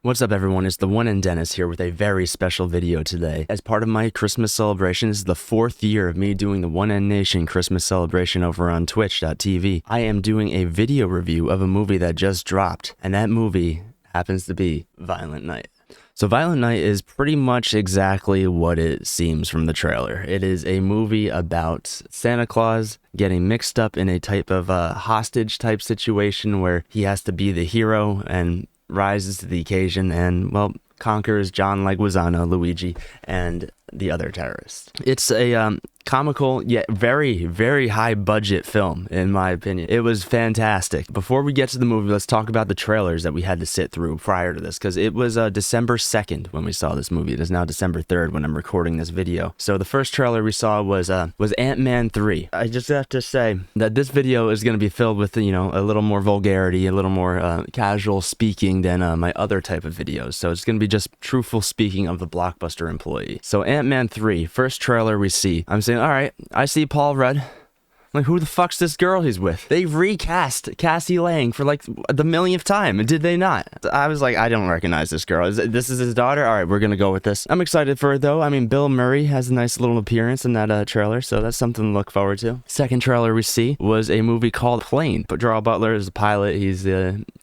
What's up, everyone? It's the One and Dennis here with a very special video today. As part of my Christmas celebration, this is the 4th year of me doing the One N Nation Christmas celebration over on Twitch.tv. I am doing a video review of a movie that just dropped, and that movie happens to be Violent Night. So Violent Night is pretty much exactly what it seems from the trailer. It is a movie about Santa Claus getting mixed up in a type of hostage type situation where he has to be the hero and rises to the occasion and, well, conquers John Leguizamo, Luigi, and the other terrorists. It's a comical yet very, very high budget film, in my opinion. It was fantastic. Before we get to the movie, let's talk about the trailers that we had to sit through prior to this, because it was December 2nd when we saw this movie. It is now December 3rd when I'm recording this video. So the first trailer we saw was Ant-Man 3. I just have to say that this video is going to be filled with, you know, a little more vulgarity, a little more casual speaking than my other type of videos. So it's going to be just truthful speaking of the Blockbuster employee. So Ant-Man 3, first trailer we see. I'm saying, all right, I see Paul Rudd. Like, who the fuck's this girl he's with? They recast Cassie Lang for like the millionth time, did they not? I was like, I don't recognize this girl. This is his daughter? All right, we're gonna go with this. I'm excited for it though. I mean, Bill Murray has a nice little appearance in that trailer, so that's something to look forward to. Second trailer we see was a movie called Plane. But Gerard Butler is the pilot. He's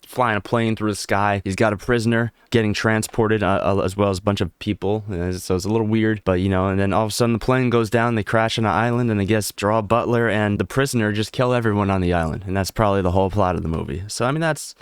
flying a plane through the sky. He's got a prisoner getting transported as well as a bunch of people. So it's a little weird, but you know, and then all of a sudden the plane goes down, they crash on an island, and I guess Gerard Butler and the prisoner just kill everyone on the island. And that's probably the whole plot of the movie. So I mean, that's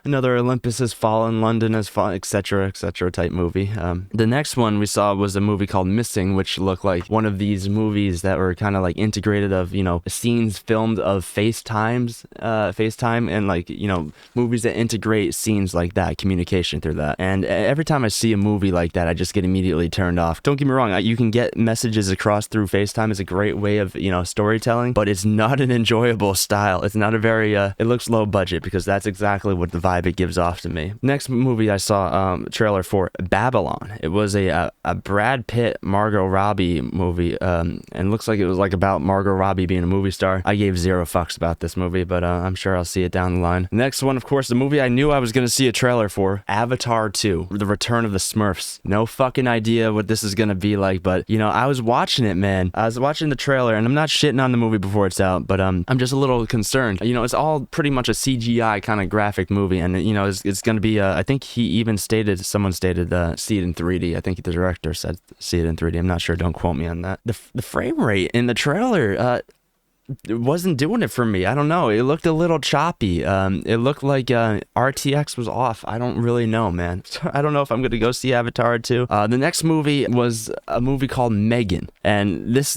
another Olympus Has Fallen, London Has Fallen, etc., type movie. The next one we saw was a movie called Missing, which looked like one of these movies that were kind of like integrated of, you know, scenes filmed of FaceTime, and like, you know, movies that integrate scenes like that, communication through that. And every time I see a movie like that, I just get immediately turned off. Don't get me wrong, you can get messages across through FaceTime. It's a great way of, you know, storytelling, but it's not an enjoyable style. It's not a very, it looks low budget, because that's exactly what the vibe it gives off to me. Next movie I saw trailer for, Babylon. It was a Brad Pitt, Margot Robbie movie, and looks like it was like about Margot Robbie being a movie star. I gave zero fucks about this movie, but I'm sure I'll see it down the line. Next one, of course, the movie I knew I was going to see a trailer for, Avatar 2, The Return of the Smurfs. No fucking idea what this is going to be like, but, you know, I was watching it, man. I was watching the trailer, and I'm not shitting on the movie before it's out, but I'm just a little concerned. You know, it's all pretty much a CGI kind of graphic movie, and you know, it's going to be I think someone stated see it in 3D. I think the director said see it in 3D. I'm not sure, don't quote me on that. The frame rate in the trailer it wasn't doing it for me. I don't know. It looked a little choppy. It looked like RTX was off. I don't really know, man. I don't know if I'm going to go see Avatar 2. The next movie was a movie called Megan. And this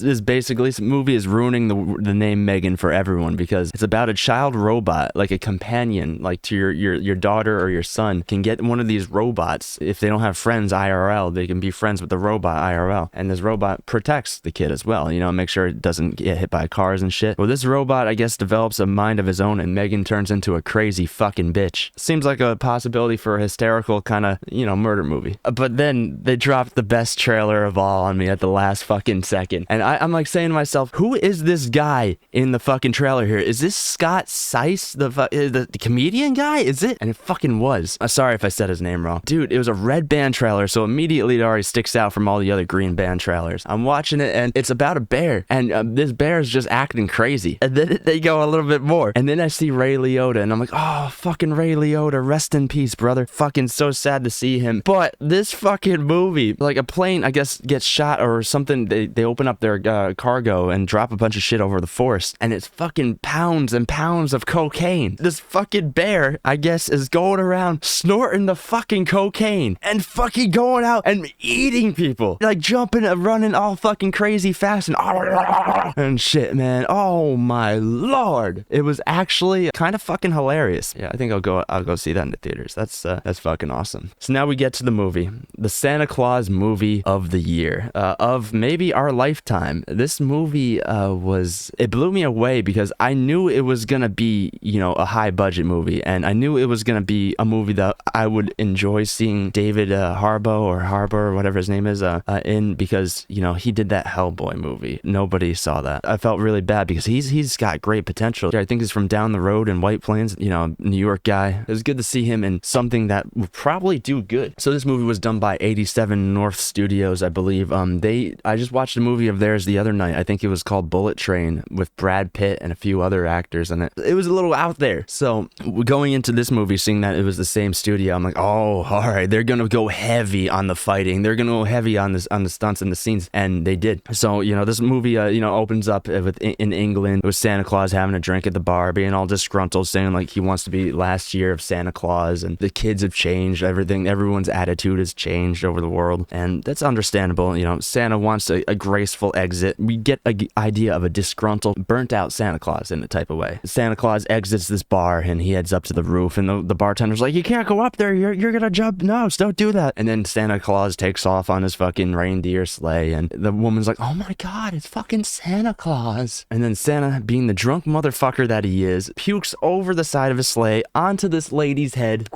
movie is ruining the name Megan for everyone, because it's about a child robot, like a companion, like to your daughter or your son can get one of these robots. If they don't have friends IRL, they can be friends with the robot IRL. And this robot protects the kid as well, you know, make sure it doesn't get hit by cars and shit. Well, this robot, I guess, develops a mind of his own, and Megan turns into a crazy fucking bitch. Seems like a possibility for a hysterical kind of, you know, murder movie. But then they dropped the best trailer of all on me at the last fucking second. And I'm like saying to myself, who is this guy in the fucking trailer here? Is this Scott Seiss, the comedian guy? Is it? And it fucking was. Sorry if I said his name wrong. Dude, it was a red band trailer, so immediately it already sticks out from all the other green band trailers. I'm watching it, and it's about a bear, and this bear is just acting crazy. And then they go a little bit more, and then I see Ray Liotta, and I'm like, oh, fucking Ray Liotta, rest in peace, brother. Fucking so sad to see him. But this fucking movie, like a plane, I guess, gets shot or something. They open up their cargo and drop a bunch of shit over the forest, and it's fucking pounds and pounds of cocaine. This fucking bear, I guess, is going around snorting the fucking cocaine and fucking going out and eating people, like jumping and running all fucking crazy fast and shit, man. Oh my lord, it was actually kind of fucking hilarious. Yeah, I think I'll go see that in the theaters. That's fucking awesome. So now we get to the movie, the Santa Claus movie of the year, of maybe our lifetime. This movie it blew me away, because I knew it was gonna be, you know, a high budget movie, and I knew it was gonna be a movie that I would enjoy seeing David Harbour or whatever his name is in, because, you know, he did that Hellboy movie. Nobody saw that. I felt really bad glad because he's got great potential. I think he's from down the road in White Plains, you know, New York guy. It was good to see him in something that will probably do good. So this movie was done by 87 North Studios, I believe. I just watched a movie of theirs the other night. I think it was called Bullet Train with Brad Pitt and a few other actors in it. It was a little out there. So going into this movie, seeing that it was the same studio, I'm like, oh, all right, they're gonna go heavy on the fighting. They're gonna go heavy on the stunts and the scenes, and they did. So you know, this movie, you know, opens up with in England with Santa Claus having a drink at the bar, being all disgruntled, saying like he wants to be last year of Santa Claus, and the kids have changed. Everyone's attitude has changed over the world, and that's understandable. You know, Santa wants a graceful exit. We get an idea of a disgruntled, burnt out Santa Claus in a type of way. Santa Claus exits this bar and he heads up to the roof, and the bartender's like, you can't go up there, you're gonna jump, no, don't do that. And then Santa Claus takes off on his fucking reindeer sleigh, and the woman's like, oh my god, it's fucking Santa Claus. And then Santa, being the drunk motherfucker that he is, pukes over the side of his sleigh onto this lady's head.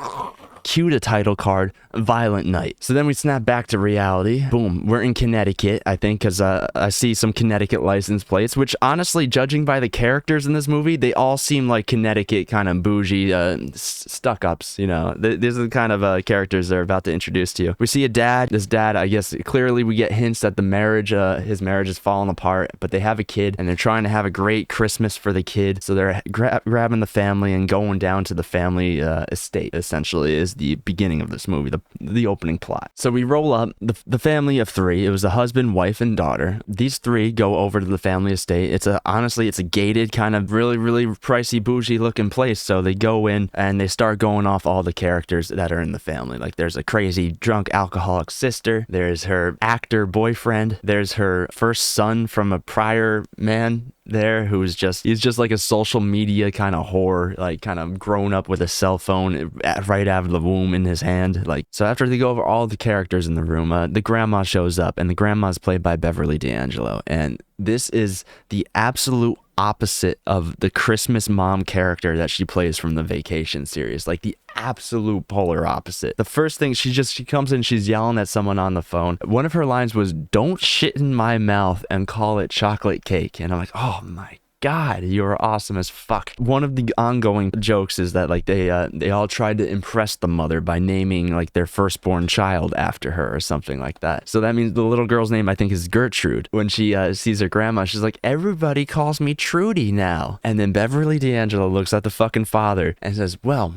Cue the title card, Violent Night. So then we snap back to reality. Boom, we're in Connecticut, I think, because I see some Connecticut license plates, which honestly, judging by the characters in this movie, they all seem like Connecticut kind of bougie stuck-ups, you know. These are the kind of characters they're about to introduce to you. We see a dad. This dad, I guess, clearly we get hints that the marriage, his marriage is falling apart, but they have a kid, and they're trying to have a great Christmas for the kid, so they're grabbing the family and going down to the family estate, essentially, is the beginning of this movie, the opening plot. So we roll up the family of three. It was a husband, wife, and daughter. These three go over to the family estate. Honestly, it's a gated, kind of really, really pricey, bougie looking place. So they go in and they start going off all the characters that are in the family. Like there's a crazy drunk alcoholic sister. There's her actor boyfriend. There's her first son from a prior man there he's just like a social media kind of whore, like kind of grown up with a cell phone right out of the womb in his hand. Like, so after they go over all the characters in the room, the grandma shows up, and the grandma's played by Beverly D'Angelo, and this is the absolute opposite of the Christmas mom character that she plays from the Vacation series. Like the absolute polar opposite. The first thing, she comes in, she's yelling at someone on the phone. One of her lines was, "Don't shit in my mouth and call it chocolate cake." And I'm like, oh my God, you're awesome as fuck. One of the ongoing jokes is that like they all tried to impress the mother by naming like their firstborn child after her or something like that. So that means the little girl's name, I think, is Gertrude. When she sees her grandma, she's like, everybody calls me Trudy now. And then Beverly D'Angelo looks at the fucking father and says, well,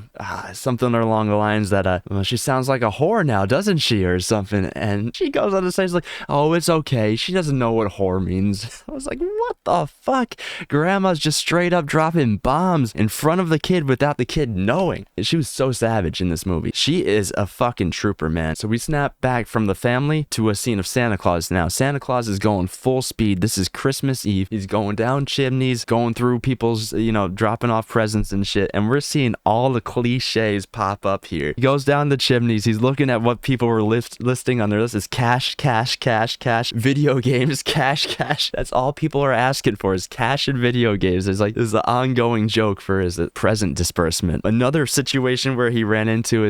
something along the lines that well, she sounds like a whore now, doesn't she, or something. And she goes on to say, like, oh, it's okay, she doesn't know what whore means. I was like, what the fuck? Grandma's just straight up dropping bombs in front of the kid without the kid knowing. She was so savage in this movie. She is a fucking trooper, man. So we snap back from the family to a scene of Santa Claus now. Santa Claus is going full speed. This is Christmas Eve. He's going down chimneys, going through people's, you know, dropping off presents and shit. And we're seeing all the cliches pop up here. He goes down the chimneys. He's looking at what people were listing on their list. Is cash, cash, cash, cash. Video games, cash, cash. That's all people are asking for, is cash and video games. There's the ongoing joke for his present disbursement. Another situation where he ran into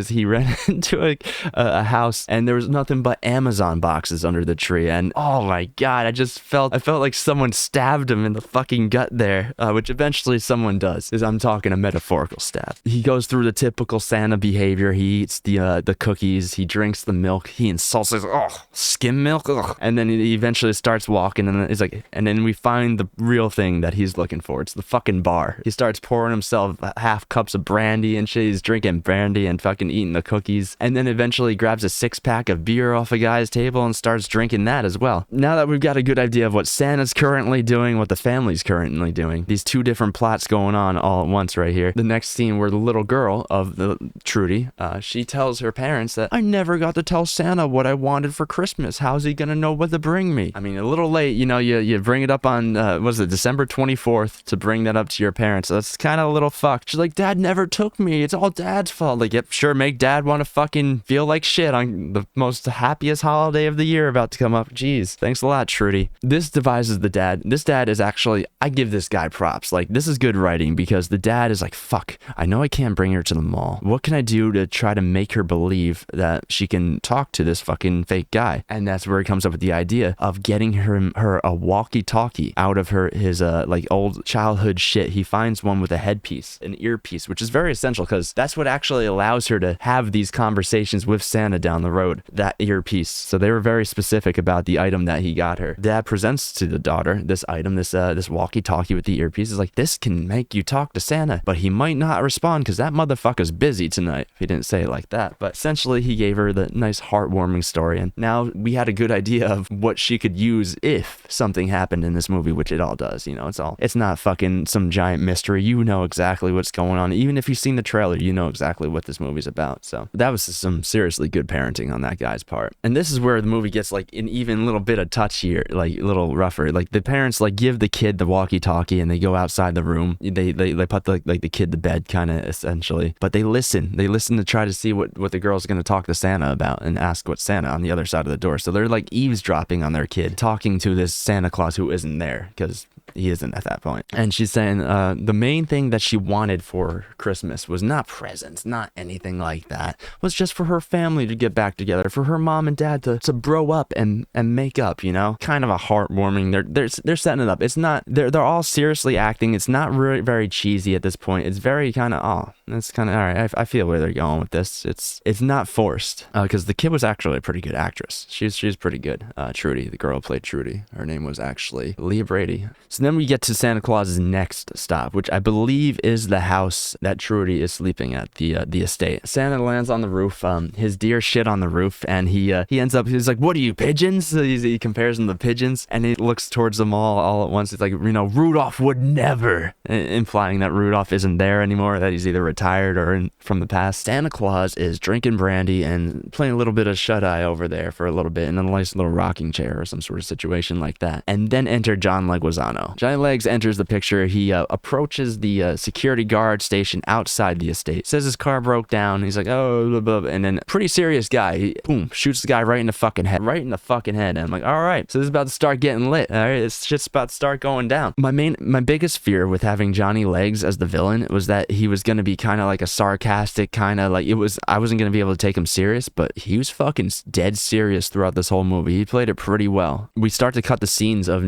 a house, and there was nothing but Amazon boxes under the tree, and oh my God, I felt like someone stabbed him in the fucking gut there, which eventually someone does. I'm talking a metaphorical stab. He goes through the typical Santa behavior. He eats the cookies, he drinks the milk, he insults his skim milk, and then he eventually starts walking, and it's like, and then we find the real thing that he's looking for. It's the fucking bar. He starts pouring himself half cups of brandy and shit. He's drinking brandy and fucking eating the cookies, and then eventually grabs a 6-pack of beer off a guy's table and starts drinking that as well. Now that we've got a good idea of what Santa's currently doing, what the family's currently doing, these two different plots going on all at once right here. The next scene where the little girl of the Trudy, she tells her parents that I never got to tell Santa what I wanted for Christmas. How's he gonna know what to bring me? I mean, a little late, you know, you bring it up on December 24th to bring that up to your parents. That's kind of a little fucked. She's like, Dad never took me. It's all Dad's fault. Like, yep, sure, make Dad want to fucking feel like shit on the most happiest holiday of the year about to come up. Jeez. Thanks a lot, Trudy. This devises the dad. This dad is actually, I give this guy props. Like, this is good writing, because the dad is like, fuck, I know I can't bring her to the mall. What can I do to try to make her believe that she can talk to this fucking fake guy? And that's where he comes up with the idea of getting her a walkie-talkie out of his like old childhood shit, he finds one with a headpiece, an earpiece, which is very essential because that's what actually allows her to have these conversations with Santa down the road, that earpiece. So they were very specific about the item that he got her. Dad presents to the daughter this item, this walkie-talkie with the earpiece. Is like, this can make you talk to Santa, but he might not respond because that motherfucker's busy tonight. He didn't say it like that, but essentially he gave her the nice heartwarming story, and now we had a good idea of what she could use if something happened in this movie, which it all does. You know, it's not fucking some giant mystery. You know exactly what's going on. Even if you've seen the trailer, you know exactly what this movie's about. So that was some seriously good parenting on that guy's part. And this is where the movie gets like an even little bit of touchier, like a little rougher. Like the parents like give the kid the walkie-talkie and they go outside the room. They put the kid to bed kind of essentially, but they listen to try to see what the girl's going to talk to Santa about and ask what Santa on the other side of the door. So they're like eavesdropping on their kid, talking to this Santa Claus who isn't there because he isn't at that point. And she's saying the main thing that she wanted for Christmas was not presents, not anything like that, was just for her family to get back together, for her mom and dad to bro up and make up, you know? Kind of a heartwarming. They're setting it up. It's not, they're all seriously acting. It's not really very cheesy at this point. It's very kind of, oh, it's kind of, all right, I feel where they're going with this. It's not forced, because the kid was actually a pretty good actress. She's pretty good. Trudy, the girl who played Trudy, her name was actually Leah Brady. So then we get to Santa Claus's next stop, which I believe is the house that Trudy is sleeping at, the estate. Santa lands on the roof. His deer shit on the roof, and he ends up, he's like, "What are you, pigeons?" So he compares them to pigeons, and he looks towards them all at once. He's like, you know, Rudolph would never, implying that Rudolph isn't there anymore, that he's either retired or from the past. Santa Claus is drinking brandy and playing a little bit of shut-eye over there for a little bit in a nice little rocking chair or some sort of situation like that. And then enter John Leguizamo. Johnny Legs enters the picture. He approaches the security guard station outside the estate. Says his car broke down. He's like, oh, blah, blah, blah. And then pretty serious guy, he, boom, shoots the guy right in the fucking head. Right in the fucking head. And I'm like, all right, so this is about to start getting lit. All right, it's just about to start going down. My biggest fear with having Johnny Legs as the villain was that he was going to be kind of like a sarcastic kind of like, I wasn't going to be able to take him serious, but he was fucking dead serious throughout this whole movie. He played it pretty well. We start to cut the scenes of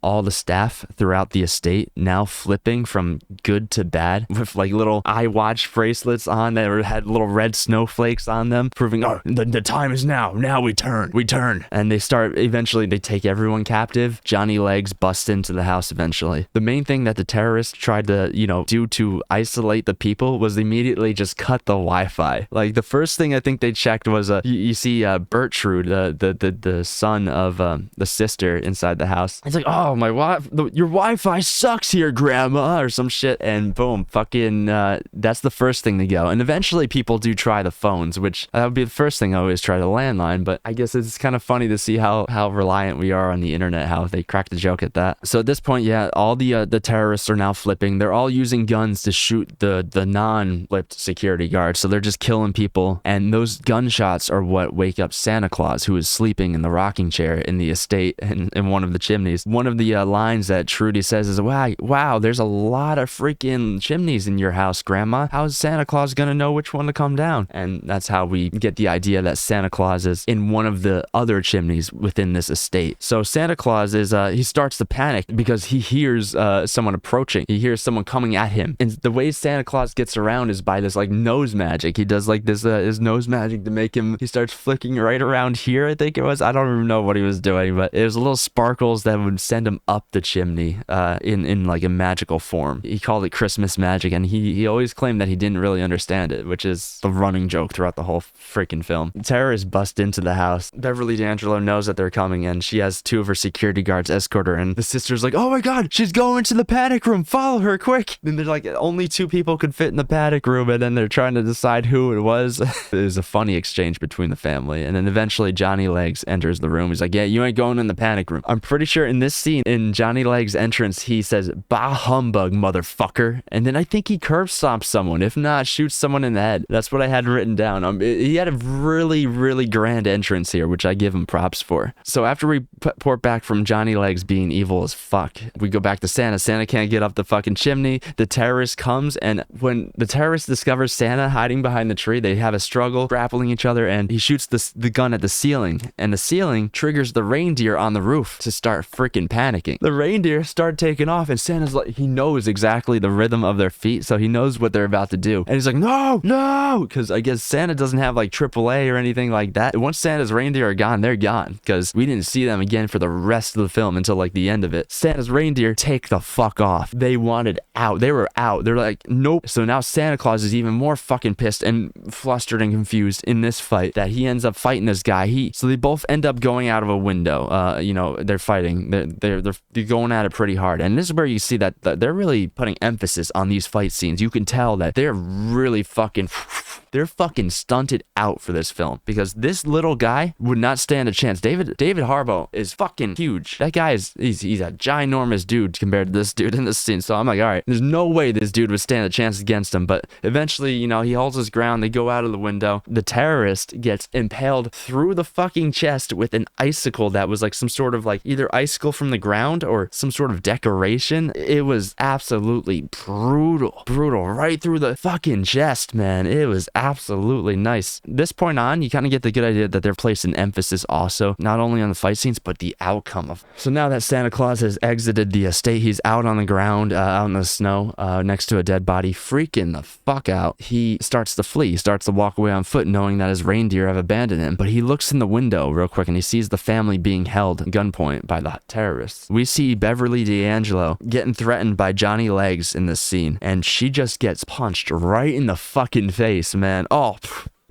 all the staff throughout the estate now flipping from good to bad with like little iWatch bracelets on that had little red snowflakes on them, proving, oh, the time is now. Now we turn. And they take everyone captive. Johnny Legs busts into the house eventually. The main thing that the terrorists tried to, do to isolate the people was immediately just cut the Wi-Fi. Like the first thing I think they checked was you see Bertrude, the son of the sister inside the house. It's like, oh, your Wi-Fi sucks here, Grandma, or some shit. And boom, fucking that's the first thing to go. And eventually people do try the phones, which that would be the first thing I always try the landline. But I guess it's kind of funny to see how reliant we are on the internet, how they cracked the joke at that. So at this point, yeah, all the terrorists are now flipping. They're all using guns to shoot the non-flipped security guards. So they're just killing people. And those gunshots are what wake up Santa Claus, who is sleeping in the rocking chair in the estate in one of the chimneys. One of the lines that Trudy says is, wow, there's a lot of freaking chimneys in your house, Grandma. How is Santa Claus gonna know which one to come down? And that's how we get the idea that Santa Claus is in one of the other chimneys within this estate. So Santa Claus is, he starts to panic because he hears someone approaching. He hears someone coming at him. And the way Santa Claus gets around is by this like nose magic. He does like this, his nose magic to make him, he starts flicking right around here, I think it was. I don't even know what he was doing, but it was little sparkles that would send him up the chimney in like a magical form. He called it Christmas magic, and he always claimed that he didn't really understand it, which is the running joke throughout the whole freaking film. Terrorists bust into the house. Beverly D'Angelo knows that they're coming in. She has two of her security guards escort her, and the sister's like, oh my god, she's going to the panic room, follow her quick. And they're like, only two people could fit in the panic room, and then they're trying to decide who it was. It was a funny exchange between the family, and then eventually Johnny Legs enters the room. He's like, yeah, you ain't going in the panic room. I'm pretty sure in this scene, in Johnny Legs' entrance, he says, bah humbug, motherfucker. And then I think he curb stomps someone. If not, shoots someone in the head. That's what I had written down. He had a really, really grand entrance here, which I give him props for. So after we port back from Johnny Legs being evil as fuck, we go back to Santa. Santa can't get up the fucking chimney. The terrorist comes, and when the terrorist discovers Santa hiding behind the tree, they have a struggle, grappling each other, and he shoots the gun at the ceiling. And the ceiling triggers the reindeer on the roof to start freaking panicking. The reindeer they start taking off, and Santa's like, he knows exactly the rhythm of their feet, so he knows what they're about to do. And he's like, no, no, because I guess Santa doesn't have like AAA or anything like that. Once Santa's reindeer are gone, they're gone, because we didn't see them again for the rest of the film until like the end of it. Santa's reindeer take the fuck off. They wanted out. They were out. They're like, nope. So now Santa Claus is even more fucking pissed and flustered and confused in this fight that he ends up fighting this guy. So they both end up going out of a window. You know, they're fighting. They're going at it pretty hard. And this is where you see that they're really putting emphasis on these fight scenes. You can tell that they're really fucking stunted out for this film, because this little guy would not stand a chance. David Harbour is fucking huge. That guy he's a ginormous dude compared to this dude in this scene. So I'm like, all right, there's no way this dude would stand a chance against him. But eventually, you know, he holds his ground. They go out of the window. The terrorist gets impaled through the fucking chest with an icicle that was like some sort of like either icicle from the ground or some sort of decoration. It was absolutely brutal right through the fucking chest, man. It was absolutely nice. This point on, you kind of get the good idea that they're placing emphasis also not only on the fight scenes but the outcome of. So now that Santa Claus has exited the estate, he's out on the ground, out in the snow, next to a dead body, freaking the fuck out. He starts to flee. He starts to walk away on foot, knowing that his reindeer have abandoned him. But he looks in the window real quick and he sees the family being held at gunpoint by the terrorists. We see Beverly D'Angelo getting threatened by Johnny Legs in this scene, and she just gets punched right in the fucking face, man. Oh,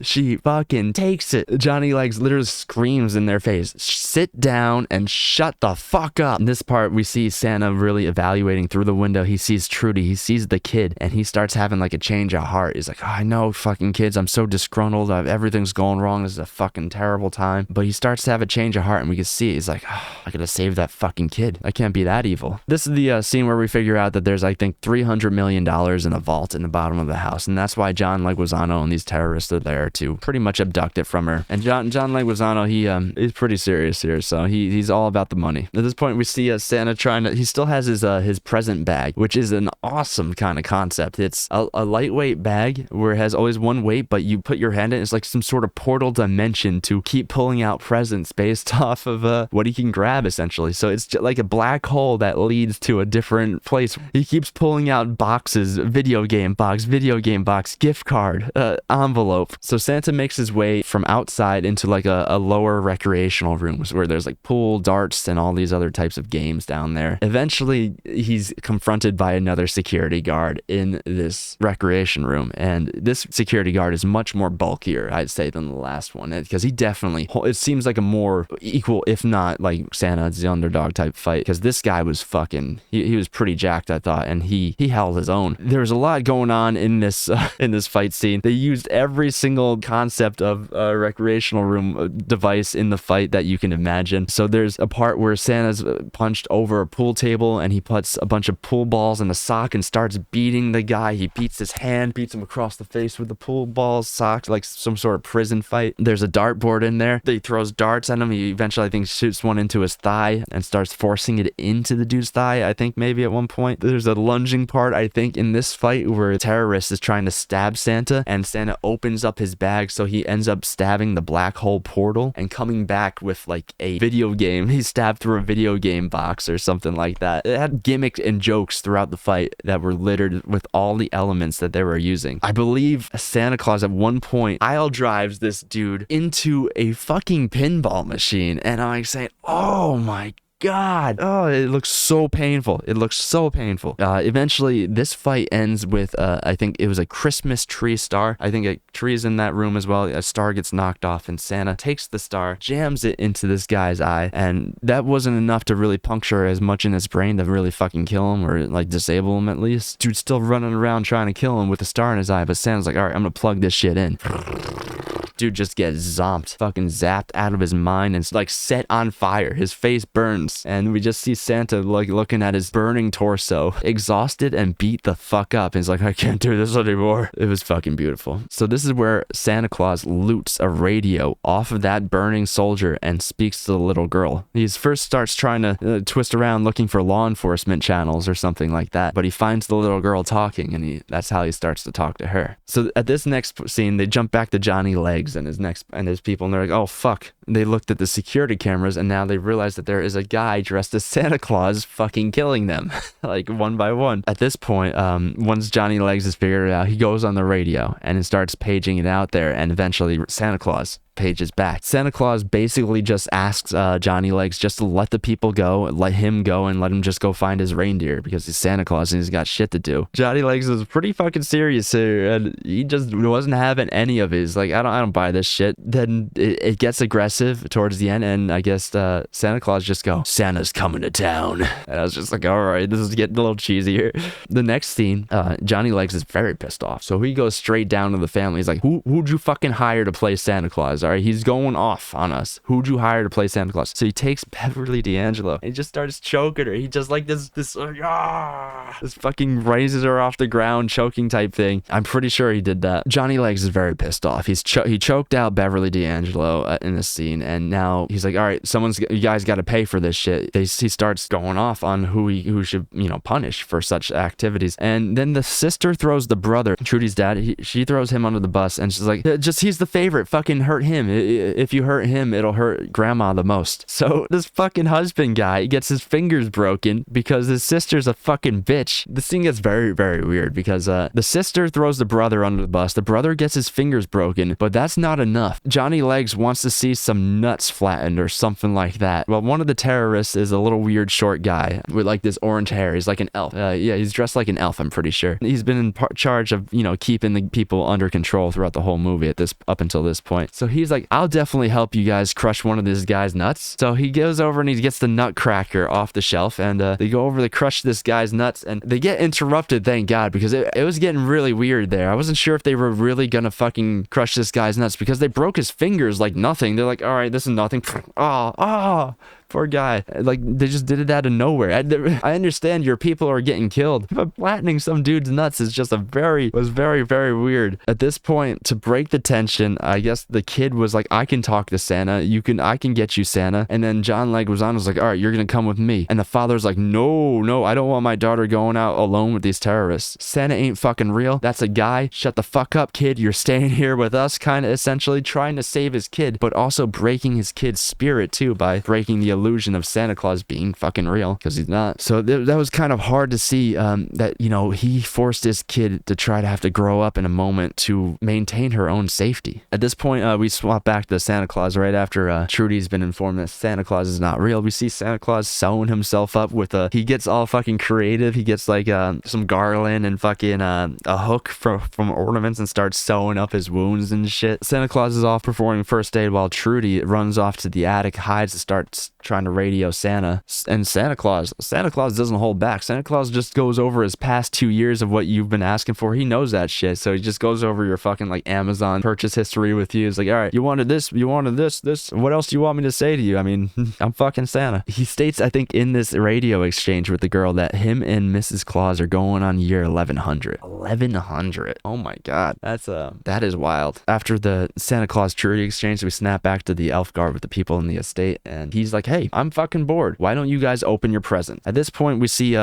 she fucking takes it. Johnny Legs literally screams in their face, sit down and shut the fuck up. In this part, we see Santa really evaluating through the window. He sees Trudy, he sees the kid, and he starts having like a change of heart. He's like, oh, I know, fucking kids, I'm so disgruntled. Everything's going wrong. This is a fucking terrible time. But he starts to have a change of heart, and we can see it. He's like, oh, I gotta save that fucking kid. I can't be that evil. This is the scene where we figure out that there's, I think, $300 million in a vault in the bottom of the house, and that's why John Leguizamo and these terrorists are there to pretty much abduct it from her. And John Leguizamo, he's pretty serious here, so he's all about the money. At this point, we see Santa he still has his present bag, which is an awesome kind of concept. It's a lightweight bag where it has always one weight, but you put your hand in, it's like some sort of portal dimension to keep pulling out presents based off of what he can grab, essentially. So it's just like a black hole that leads to a different place. He keeps pulling out boxes, video game box, gift card, envelope. So Santa makes his way from outside into like a lower recreational rooms where there's like pool, darts, and all these other types of games down there. Eventually, he's confronted by another security guard in this recreation room, and this security guard is much more bulkier, I'd say, than the last one, because he definitely, it seems like a more equal, if not like Santa's the underdog type fight, because this guy was fucking, he was pretty jacked, I thought, and he held his own. There was a lot going on in this fight scene. They used every single concept of a recreational room device in the fight that you can imagine. So there's a part where Santa's punched over a pool table, and he puts a bunch of pool balls in a sock and starts beating the guy. He beats his hand, beats him across the face with the pool balls, socks, like some sort of prison fight. There's a dartboard in there. He throws darts at him. He eventually, I think, shoots one into his thigh and starts forcing it into the dude's thigh, I think maybe at one point. There's a lunging part, I think, in this fight where a terrorist is trying to stab Santa, and Santa opens up his bag, so he ends up stabbing the black hole portal and coming back with like a video game. He stabbed through a video game box or something like that. It had gimmicks and jokes throughout the fight that were littered with all the elements that they were using. I believe Santa Claus at one point aisle drives this dude into a fucking pinball machine, and I'm like saying, oh my God. Oh, it looks so painful. Eventually, this fight ends with, I think it was a Christmas tree star. I think a tree is in that room as well. A star gets knocked off, and Santa takes the star, jams it into this guy's eye, and that wasn't enough to really puncture as much in his brain to really fucking kill him or like disable him at least. Dude's still running around trying to kill him with a star in his eye, but Santa's like, all right, I'm gonna plug this shit in. Dude just gets zomped, fucking zapped out of his mind, and it's like set on fire. His face burns, and we just see Santa like looking at his burning torso, exhausted and beat the fuck up. And he's like, I can't do this anymore. It was fucking beautiful. So this is where Santa Claus loots a radio off of that burning soldier and speaks to the little girl. He first starts trying to twist around looking for law enforcement channels or something like that, but he finds the little girl talking, and that's how he starts to talk to her. So at this next scene, they jump back to Johnny Legs and his people, and they're like, oh fuck. They looked at the security cameras, and now they realize that there is a guy dressed as Santa Claus fucking killing them, like one by one. At this point, once Johnny Legs has figured it out, he goes on the radio and it starts paging it out there, and eventually Santa Claus pages back. Santa Claus basically just asks Johnny Legs just to let the people go, let him go, and let him just go find his reindeer because he's Santa Claus and he's got shit to do. Johnny Legs was pretty fucking serious here, and he just wasn't having any of his, like, I don't buy this shit. Then it gets aggressive towards the end, and I guess Santa Claus just go, Santa's coming to town. And I was just like, all right, this is getting a little cheesy here. The next scene, Johnny Legs is very pissed off, so he goes straight down to the family. He's like, who'd you fucking hire to play Santa Claus? All right, he's going off on us. Who'd you hire to play Santa Claus? So he takes Beverly D'Angelo and he just starts choking her. He just like this fucking raises her off the ground, choking type thing. I'm pretty sure he did that. Johnny Legs is very pissed off. He choked out Beverly D'Angelo in this scene, and now he's like, all right, you guys got to pay for this shit. He starts going off on who should, punish for such activities. And then the sister throws the brother, Trudy's dad, she throws him under the bus, and she's like, he's the favorite, fucking hurt him. If you hurt him, it'll hurt grandma the most. So this fucking husband guy gets his fingers broken because his sister's a fucking bitch. This thing gets very, very weird because the sister throws the brother under the bus. The brother gets his fingers broken, but that's not enough. Johnny Legs wants to see some nuts flattened or something like that. Well, one of the terrorists is a little weird short guy with like this orange hair. He's like an elf. Yeah, he's dressed like an elf, I'm pretty sure. He's been in charge of, keeping the people under control throughout the whole movie up until this point. So he's like, I'll definitely help you guys crush one of this guy's nuts. So he goes over and he gets the nutcracker off the shelf, and they go over to crush this guy's nuts, and they get interrupted, thank God, because it was getting really weird there. I wasn't sure if they were really gonna fucking crush this guy's nuts because they broke his fingers like nothing. They're like, all right, this is nothing. Poor guy. Like, they just did it out of nowhere. I understand your people are getting killed, but flattening some dude's nuts is just was very, very weird. At this point, to break the tension, I guess the kid was like, I can talk to Santa. I can get you Santa. And then John Leguizamo was like, all right, you're gonna come with me. And the father's like, no, I don't want my daughter going out alone with these terrorists. Santa ain't fucking real. That's a guy. Shut the fuck up, kid. You're staying here with us, kind of essentially trying to save his kid, but also breaking his kid's spirit too by breaking the illusion of Santa Claus being fucking real, because he's not. So that was kind of hard to see that, he forced his kid to try to have to grow up in a moment to maintain her own safety. At this point, we swap back to Santa Claus right after Trudy's been informed that Santa Claus is not real. We see Santa Claus sewing himself up with he gets all fucking creative. He gets like some garland and fucking a hook from ornaments and starts sewing up his wounds and shit. Santa Claus is off performing first aid while Trudy runs off to the attic, hides, and starts trying to radio Santa. And Santa Claus doesn't hold back. Santa Claus just goes over his past 2 years of what you've been asking for. He knows that shit, so he just goes over your fucking like Amazon purchase history with you. He's like, all right, you wanted this, what else do you want me to say to you? I mean, I'm fucking Santa. He states, I think, in this radio exchange with the girl that him and Mrs. Claus are going on year 1100. Oh my god, that is wild. After the Santa Claus Trudy exchange, we snap back to the elf guard with the people in the estate, and he's like, hey, I'm fucking bored. Why don't you guys open your presents? At this point, we see,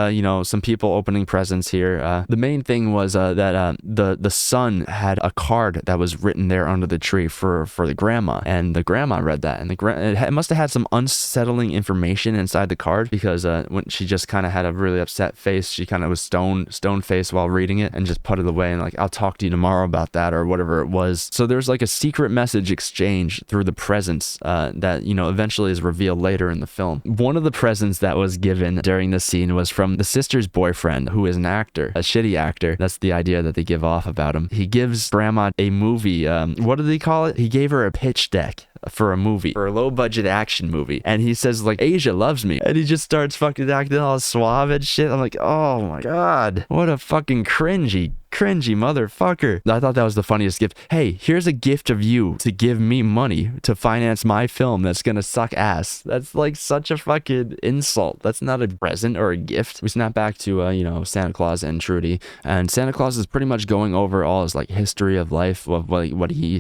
some people opening presents here. The main thing was that the son had a card that was written there under the tree for the grandma, and the grandma read that, and it must have had some unsettling information inside the card, because when she just kind of had a really upset face, she kind of was stone faced while reading it and just put it away and like, I'll talk to you tomorrow about that, or whatever it was. So there's like a secret message exchange through the presents that eventually is revealed later in the film. One of the presents that was given during this scene was from the sister's boyfriend, who is an actor, a shitty actor. That's the idea that they give off about him. He gives grandma a movie, what do they call it? He gave her a pitch deck for a movie, for a low budget action movie, and he says like, Asia loves me, and he just starts fucking acting all suave and shit. I'm like, oh my god, what a fucking cringy motherfucker. I thought that was the funniest gift. Hey, here's a gift of you to give me money to finance my film that's gonna suck ass. That's like such a fucking insult. That's not a present or a gift. We snap back to Santa Claus and Trudy, and Santa Claus is pretty much going over all his like history of life, of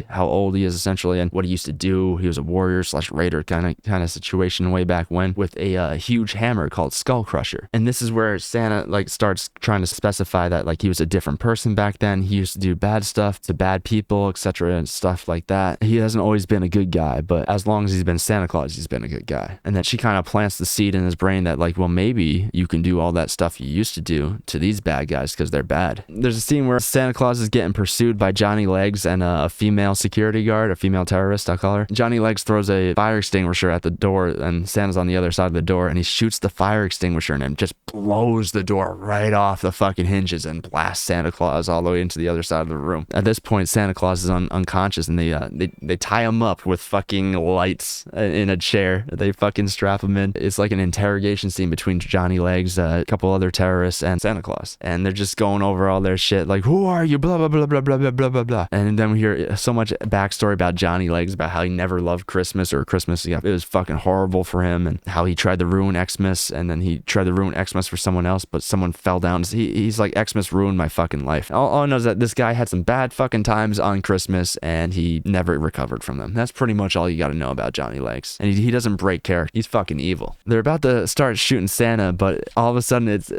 how old he is essentially, and what he used to do, Wu. He was a warrior slash raider kind of situation way back when, with a huge hammer called Skull Crusher. And this is where Santa like starts trying to specify that like he was a different person back then. He used to do bad stuff to bad people, etc. and stuff like that. He hasn't always been a good guy, but as long as he's been Santa Claus, he's been a good guy. And then she kind of plants the seed in his brain that like, well, maybe you can do all that stuff you used to do to these bad guys because they're bad. There's a scene where Santa Claus is getting pursued by Johnny Legs and a female security guard, a female terrorist, I'll call her. Johnny Legs throws a fire extinguisher at the door, and Santa's on the other side of the door, and he shoots the fire extinguisher and just blows the door right off the fucking hinges and blasts Santa Claus all the way into the other side of the room. At this point, Santa Claus is unconscious, and they tie him up with fucking lights in a chair. They fucking strap him in. It's like an interrogation scene between Johnny Legs, a couple other terrorists, and Santa Claus. And they're just going over all their shit, like, who are you? Blah, blah, blah, blah, blah, blah, blah, blah, blah. And then we hear so much backstory about Johnny Legs, about how he never loved Christmas, or Christmas, it was fucking horrible for him, and how he tried to ruin Xmas, and then he tried to ruin Xmas for someone else, but someone fell down. He's like, Xmas ruined my fucking life. All I know is that this guy had some bad fucking times on Christmas, and he never recovered from them. That's pretty much all you gotta know about Johnny Legs. And he doesn't break character. He's fucking evil. They're about to start shooting Santa, but all of a sudden it's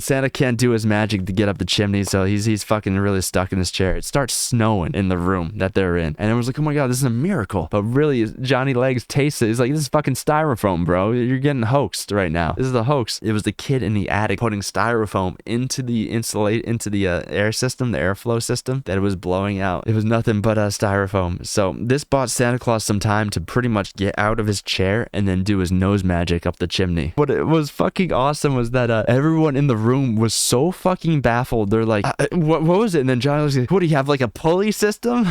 Santa can't do his magic to get up the chimney, so he's fucking really stuck in his chair. It starts snowing in the room that they're in, and everyone's like, oh my god, this is a miracle. But really, Johnny Legs tastes it. He's like, this is fucking styrofoam, bro. You're getting hoaxed right now. This is a hoax. It was the kid in the attic putting styrofoam into the air system, the airflow system, that it was blowing out. It was nothing but styrofoam. So this bought Santa Claus some time to pretty much get out of his chair and then do his nose magic up the chimney. What it was fucking awesome was that everyone in the room was so fucking baffled. They're like, what was it? And then Johnny was like, what do you have, like a pulley system?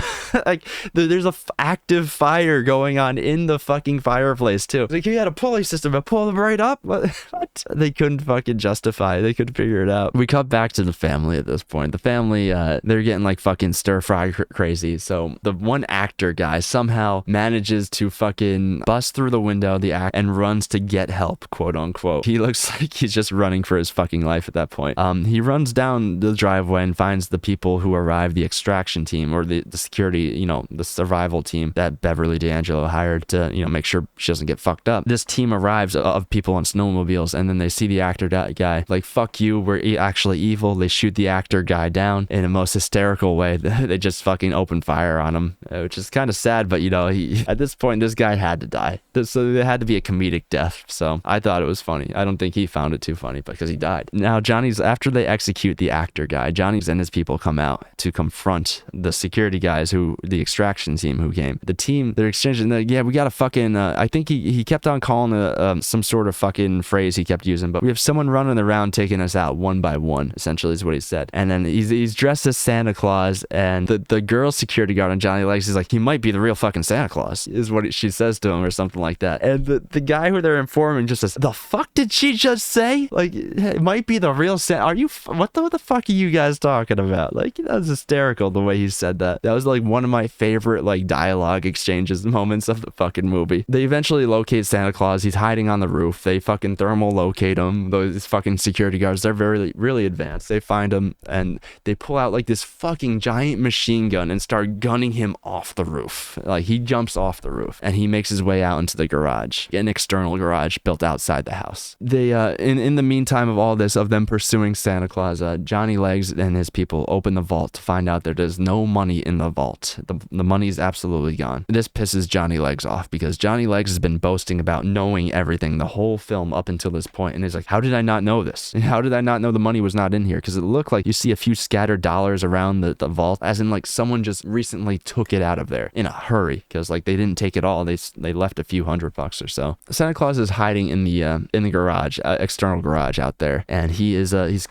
Like there's a active fire going on in the fucking fireplace too. Like, you had a pulley system, but pull them right up? What? They couldn't fucking justify it. They couldn't figure it out. We cut back to the family at this point. The family, they're getting like fucking stir fry crazy. So the one actor guy somehow manages to fucking bust through the window, and runs to get help, quote unquote. He looks like he's just running for his fucking life at that point. He runs down the driveway and finds the people who arrived, the extraction team, or the security, the survival team that Beverly D'Angelo hired to, make sure she doesn't get fucked up. This team arrives of people on snowmobiles, and then they see the actor guy, like, fuck you, we're actually evil. They shoot the actor guy down in a most hysterical way. They just fucking open fire on him, which is kind of sad, but at this point, this guy had to die. So there had to be a comedic death. So I thought it was funny. I don't think he found it too funny because he died. Now after they execute the actor guy, Johnny's and his people come out to confront the security guys, the extraction team who came. The team, they're exchanging, yeah, we got a fucking, I think he kept on calling some sort of fucking phrase he kept using, but we have someone running around taking us out one by one, essentially is what he said. And then he's dressed as Santa Claus, and the girl security guard on Johnny Legs is like, he might be the real fucking Santa Claus, is what she says to him, or something like that. And the guy who they're informing just says, the fuck did she just say? Like, it might be the real Santa. Are you, what the fuck are you guys talking about? Like, that was hysterical the way he said that. That was like one of my favorite like dialogue exchanges moments of the fucking movie. They eventually locate Santa Claus. He's hiding on the roof. They fucking thermal locate him. Those fucking security guards, they're very, really advanced. They find him and they pull out like this fucking giant machine gun and start gunning him off the roof. Like, he jumps off the roof and he makes his way out into the garage, an external garage built outside the house. They in the meantime of all this, of them pursuing Santa Claus, Johnny Legs and his people open the vault to find out that there's no money in the vault. The money's absolutely gone. This pisses Johnny Legs off because Johnny Legs has been boasting about knowing everything the whole film up until this point, and he's like, how did I not know this? How did I not know the money was not in here? Because it looked like you see a few scattered dollars around the vault, as in like someone just recently took it out of there in a hurry, because like they didn't take it all. They left a few $100 or so. Santa Claus is hiding in the garage, external garage out there, and he's like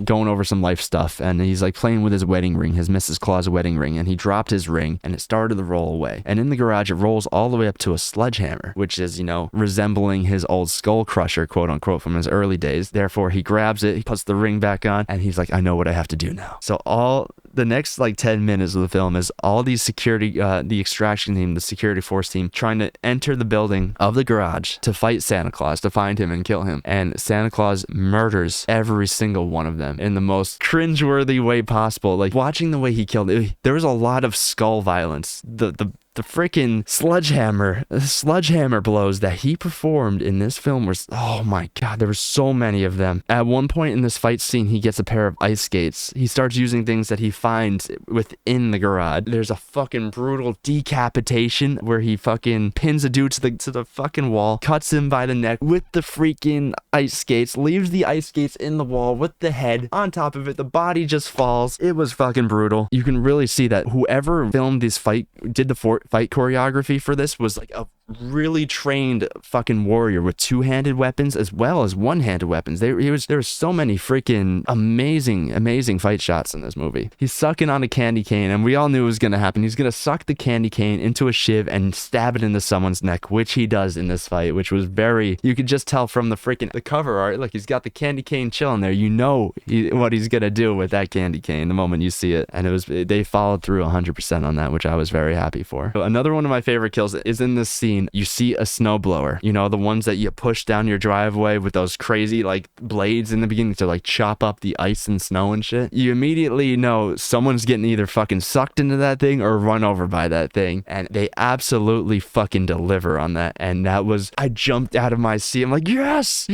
going over some life stuff, and he's like playing with his wedding ring, his Mrs. Claus wedding ring, and he dropped his ring and it started to roll away. And in the garage, it rolls all the way up to a sledgehammer, which is, resembling his old Skull Crusher, quote unquote, from his early days. Therefore, he grabs it, he puts the ring back on, and he's like, I know what I have to do now. So all the next like 10 minutes of the film is all these security, the extraction team, the security force team, trying to enter the building of the garage to fight Santa Claus, to find him and kill him. And Santa Claus murders every single one of them in the most cringeworthy way possible. Like, watching the way he killed it, there was a lot of skull violence. The the freaking sledgehammer blows that he performed in this film was, oh my god, there were so many of them. At one point in this fight scene, he gets a pair of ice skates. He starts using things that he finds within the garage. There's a fucking brutal decapitation where he fucking pins a dude to the fucking wall, cuts him by the neck with the freaking ice skates, leaves the ice skates in the wall with the head on top of it. The body just falls. It was fucking brutal. You can really see that whoever filmed this fight, did the fight choreography for this, was like a really trained fucking warrior with two-handed weapons as well as one-handed weapons. There were so many freaking amazing fight shots in this movie. He's sucking on a candy cane, and we all knew it was gonna happen. He's gonna suck the candy cane into a shiv and stab it into someone's neck, which he does in this fight, which was very, you could just tell from the cover art. Look, he's got the candy cane chilling there. You know what he's gonna do with that candy cane the moment you see it, and they followed through 100% on that, which I was very happy for. So another one of my favorite kills is in this scene. You see a snowblower, you know, the ones that you push down your driveway with those crazy like blades in the beginning to like chop up the ice and snow and shit. You immediately know someone's getting either fucking sucked into that thing or run over by that thing, and they absolutely fucking deliver on that. And that was, I jumped out of my seat. I'm like, yes.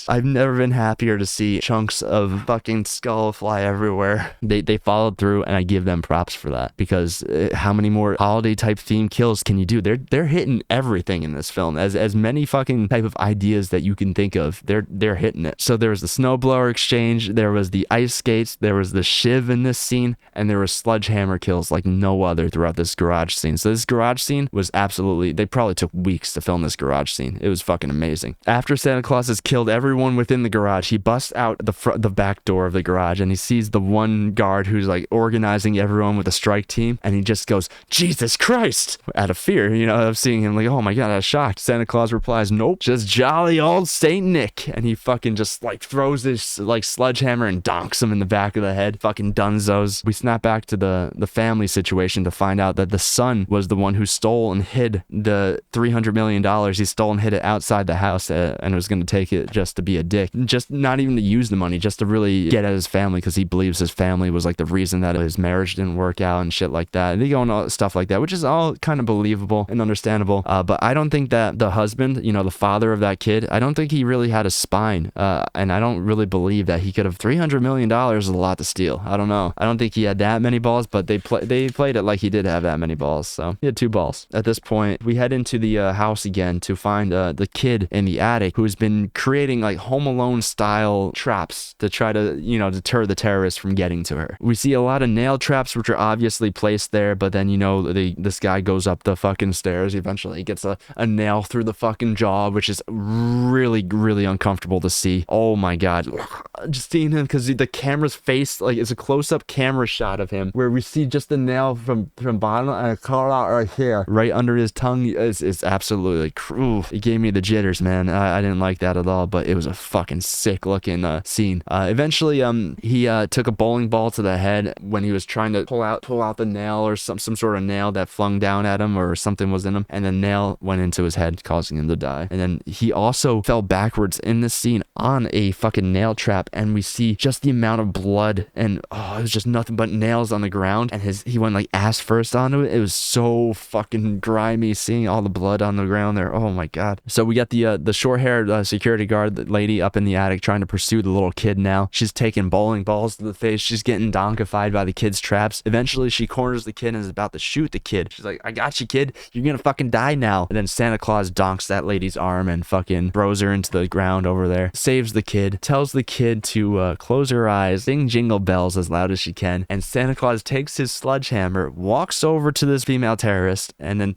I've never been happier to see chunks of fucking skull fly everywhere. They followed through, and I give them props for that, because how many more holiday type theme kills can you do? They're hitting everything in this film. As many fucking type of ideas that you can think of, they're hitting it. So there was the snowblower exchange, there was the ice skates, there was the shiv in this scene, and there was sledgehammer kills like no other throughout this garage scene. So this garage scene was absolutely, they probably took weeks to film this garage scene. It was fucking amazing. After Santa Claus has killed everyone within the garage, he busts out the back door of the garage, and he sees the one guard who's like organizing everyone with a strike team, and he just goes, Jesus Christ, out of fear, you know, of seeing him. Like, oh my god, I was shocked. Santa Claus replies, nope, just jolly old Saint Nick. And he fucking just like throws this like sledgehammer and donks him in the back of the head. Fucking dunzos. We snap back to the family situation to find out that the son was the one who stole and hid the $300 million. He stole and hid it outside the house, and was going to take it just to be a dick. Just not even to use the money, just to really get at his family, because he believes his family was like the reason that his marriage didn't work out and shit like that. And they go into stuff like that, which is all kind of believable and understandable. But I don't think that the husband, you know, the father of that kid, I don't think he really had a spine. And I don't really believe that he could have. $300 million is a lot to steal. I don't know. I don't think he had that many balls, but they played it like he did have that many balls. So he had 2 balls. At this point, we head into the house again to find the kid in the attic who's been creating like Home Alone style traps to try to, you know, deter the terrorists from getting to her. We see a lot of nail traps, which are obviously placed there, but then, you know, this guy goes up the fucking stairs. Eventually he gets a nail through the fucking jaw, which is really uncomfortable to see. Oh my god, just seeing him, because the camera's face, like, it's a close-up camera shot of him where we see just the nail from bottom and a call out right here, right under his tongue. It's absolutely cruel. It gave me the jitters, man. I didn't like that at all, but it was a fucking sick looking scene. Eventually he took a bowling ball to the head when he was trying to pull out the nail, or some sort of nail that flung down at him, or something was in him, and the nail went into his head, causing him to die. And then he also fell backwards in this scene on a fucking nail trap, and we see just the amount of blood, and it was just nothing but nails on the ground, and he went like ass first onto it. It was so fucking grimy seeing all the blood on the ground there. Oh my god. So we got the short-haired security guard lady up in the attic trying to pursue the little kid now. She's taking bowling balls to the face. She's getting donkified by the kid's traps. Eventually she corners the kid and is about to shoot the kid. She's like, I got you, kid. You're gonna fucking die now. And then Santa Claus donks that lady's arm and fucking throws her into the ground over there. Saves the kid. Tells the kid to close her eyes, sing jingle bells as loud as she can. And Santa Claus takes his sledgehammer, walks over to this female terrorist, and then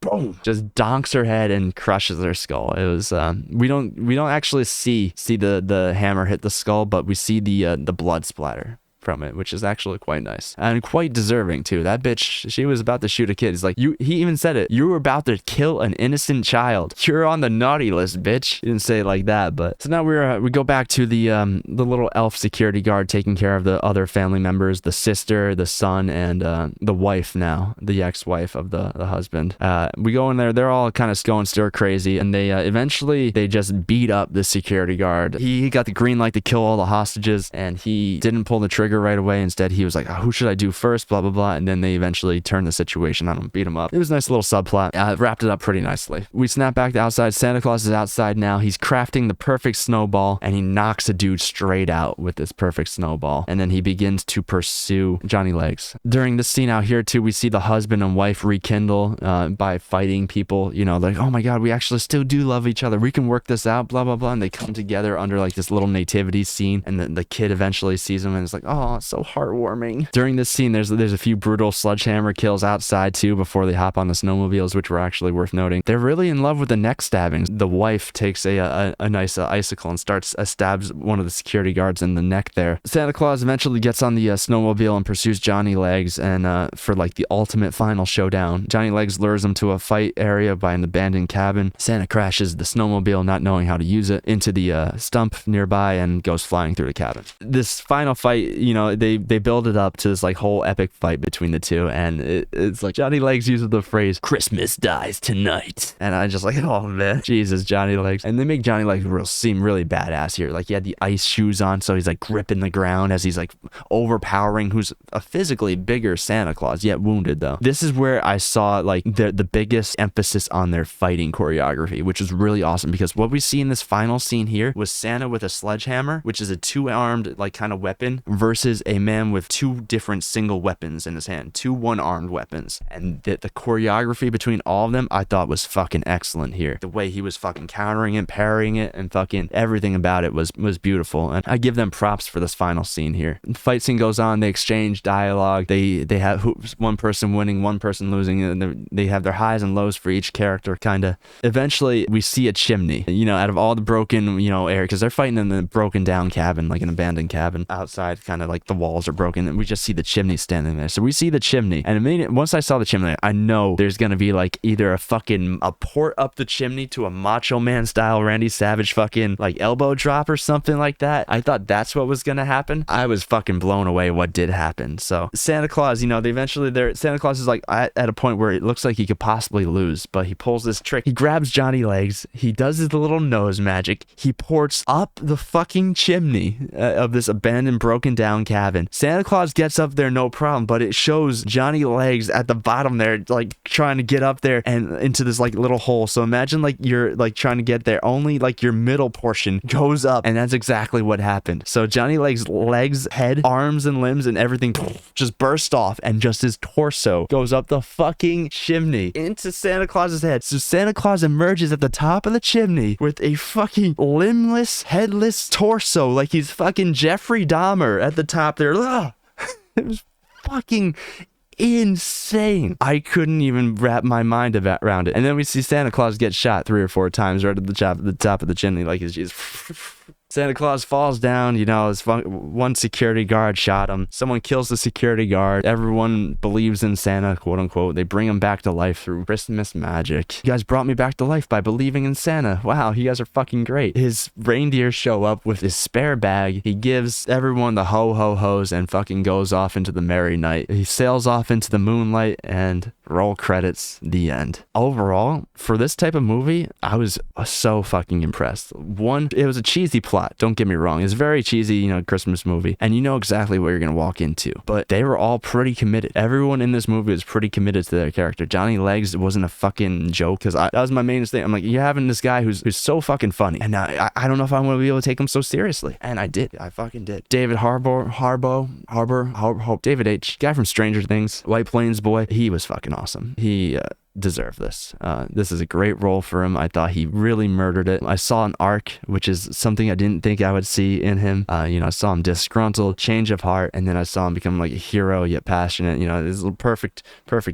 boom, just donks her head and crushes her skull. It was we don't actually see the hammer hit the skull, but we see the blood splatter from it, which is actually quite nice and quite deserving too. That bitch, she was about to shoot a kid. He's like, he even said it, you were about to kill an innocent child. You're on the naughty list, bitch. He didn't say it like that, but so now we go back to the little elf security guard taking care of the other family members, the sister, the son, and the wife now, the ex-wife of the husband. We go in there, they're all kind of going stir crazy, and they eventually just beat up the security guard. He got the green light to kill all the hostages, and he didn't pull the trigger trigger right away. Instead, he was like, oh, who should I do first? Blah, blah, blah. And then they eventually turned the situation on him, beat him up. It was a nice little subplot. Wrapped it up pretty nicely. We snap back to outside. Santa Claus is outside now. He's crafting the perfect snowball, and he knocks a dude straight out with this perfect snowball. And then he begins to pursue Johnny Legs. During this scene out here too, we see the husband and wife rekindle by fighting people. You know, like, oh my God, we actually still do love each other. We can work this out, blah, blah, blah. And they come together under like this little nativity scene, and the kid eventually sees him and is like, oh, it's so heartwarming. During this scene, there's a few brutal sledgehammer kills outside too before they hop on the snowmobiles, which were actually worth noting. They're really in love with the neck stabbings. The wife takes a nice icicle and stabs one of the security guards in the neck there. Santa Claus eventually gets on the snowmobile and pursues Johnny Legs, and for like the ultimate final showdown, Johnny Legs lures him to a fight area by an abandoned cabin. Santa crashes the snowmobile, not knowing how to use it, into the stump nearby and goes flying through the cabin. This final fight, you know, they build it up to this like whole epic fight between the two, and it's like Johnny Legs uses the phrase "Christmas dies tonight," and I just like, oh man, Jesus, Johnny Legs. And they make Johnny Legs seem really badass here. Like he had the ice shoes on, so he's like gripping the ground as he's like overpowering who's a physically bigger Santa Claus, yet wounded though. This is where I saw like the biggest emphasis on their fighting choreography, which was really awesome, because what we see in this final scene here was Santa with a sledgehammer, which is a two-armed like kind of weapon, versus a man with two different single weapons in his hand, two one-armed weapons. And the choreography between all of them I thought was fucking excellent here. The way he was fucking countering it, parrying it, and fucking everything about it was beautiful. And I give them props for this final scene here. The fight scene goes on, they exchange dialogue, they have one person winning, one person losing, and they have their highs and lows for each character, kind of. Eventually we see a chimney, you know, out of all the broken, you know, area, because they're fighting in the broken down cabin, like an abandoned cabin outside, kind of like the walls are broken, and we just see the chimney standing there. So we see the chimney, and once I saw the chimney, I know there's gonna be like either a port up the chimney to a Macho Man style Randy Savage fucking like elbow drop or something like that. I thought that's what was gonna happen. I was fucking blown away what did happen. So Santa Claus, you know, Santa Claus is like at a point where it looks like he could possibly lose, but he pulls this trick. He grabs Johnny Legs, he does his little nose magic, he ports up the fucking chimney of this abandoned broken down cabin. Santa Claus gets up there no problem, but it shows Johnny Legs at the bottom there like trying to get up there and into this like little hole. So imagine like you're like trying to get there, only like your middle portion goes up, and that's exactly what happened. So Johnny Legs' legs, head, arms and limbs and everything just burst off, and just his torso goes up the fucking chimney into Santa Claus's head. So Santa Claus emerges at the top of the chimney with a fucking limbless, headless torso, like he's fucking Jeffrey Dahmer at the top there. Ugh. It was fucking insane. I couldn't even wrap my mind around it. And then we see Santa Claus get shot 3 or 4 times right at the top of the chimney, like he's just Santa Claus falls down, you know, one security guard shot him. Someone kills the security guard. Everyone believes in Santa, quote unquote. They bring him back to life through Christmas magic. You guys brought me back to life by believing in Santa. Wow, you guys are fucking great. His reindeers show up with his spare bag. He gives everyone the ho-ho-hos and fucking goes off into the merry night. He sails off into the moonlight, and roll credits, the end. Overall, for this type of movie, I was so fucking impressed. One, it was a cheesy plot. Don't get me wrong. It's a very cheesy, you know, Christmas movie, and you know exactly what you're going to walk into, but they were all pretty committed. Everyone in this movie was pretty committed to their character. Johnny Legs wasn't a fucking joke, because that was my main thing. I'm like, you're having this guy who's so fucking funny, and I don't know if I'm going to be able to take him so seriously. And I did. I fucking did. David David H., guy from Stranger Things, White Plains boy, he was fucking awesome. He deserve this. This is a great role for him. I thought he really murdered it. I saw an arc, which is something I didn't think I would see in him. You know, I saw him disgruntled, change of heart, and then I saw him become like a hero yet passionate. You know, it's perfect.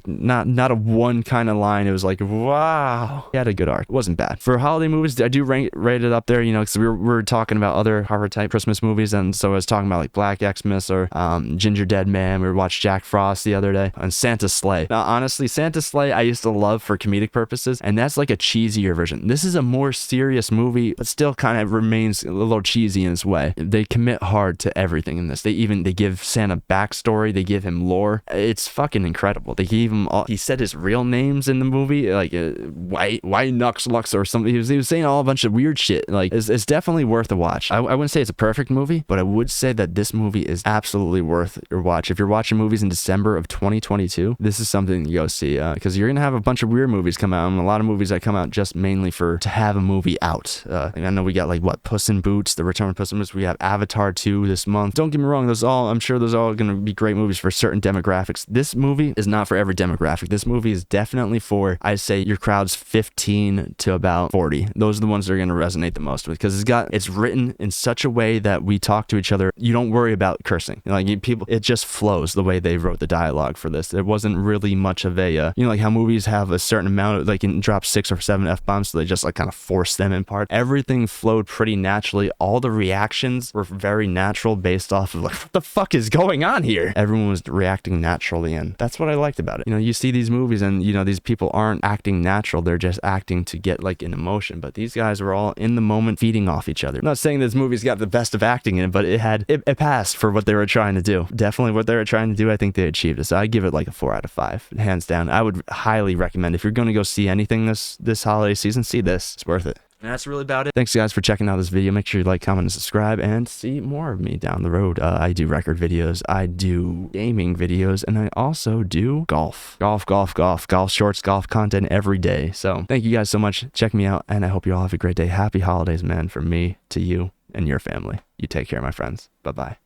Not a one kind of line. It was like, wow. He had a good arc. It wasn't bad. For holiday movies, I do rate it up there, you know, because we were talking about other horror type Christmas movies, and so I was talking about like Black Xmas or Ginger Dead Man. We watched Jack Frost the other day, and Santa's Sleigh. Now, honestly, Santa's Sleigh, I used to a love for comedic purposes, and that's like a cheesier version. This is a more serious movie, but still kind of remains a little cheesy in its way. They commit hard to everything in this. They give Santa backstory. They give him lore. It's fucking incredible. They gave him he said his real names in the movie, like White Nux Lux or something. He was saying all a bunch of weird shit. Like it's definitely worth a watch. I wouldn't say it's a perfect movie, but I would say that this movie is absolutely worth your watch. If you're watching movies in December of 2022, this is something to go see, because you're gonna have a bunch of weird movies come out, and a lot of movies that come out just mainly to have a movie out. I know we got like Puss in Boots, The Return of Puss in Boots. We have Avatar 2 this month. Don't get me wrong, I'm sure those are all gonna be great movies for certain demographics. This movie is not for every demographic. This movie is definitely for, I'd say, your crowd's 15 to about 40. Those are the ones that are gonna resonate the most with, because it's written in such a way that we talk to each other. You don't worry about cursing. It just flows the way they wrote the dialogue for this. There wasn't really much of a, like how movies have a certain amount of, they can drop 6 or 7 F-bombs, so they just like kind of force them in part. Everything flowed pretty naturally. All the reactions were very natural, based off of like, what the fuck is going on here? Everyone was reacting naturally, and that's what I liked about it. You see these movies and, these people aren't acting natural. They're just acting to get like an emotion, but these guys were all in the moment feeding off each other. I'm not saying this movie's got the best of acting in it, but it passed for what they were trying to do. Definitely what they were trying to do, I think they achieved it. So I give it like a 4 out of 5, hands down. I would highly recommend, if you're going to go see anything this holiday season, see this. It's worth it. And that's really about it. Thanks guys for checking out this video. Make sure you like, comment, and subscribe, and see more of me down the road. I do record videos, I do gaming videos, and I also do golf shorts, golf content every day. So thank you guys so much. Check me out, and I hope you all have a great day. Happy holidays, man, from me to you and your family. You take care, my friends. Bye-bye.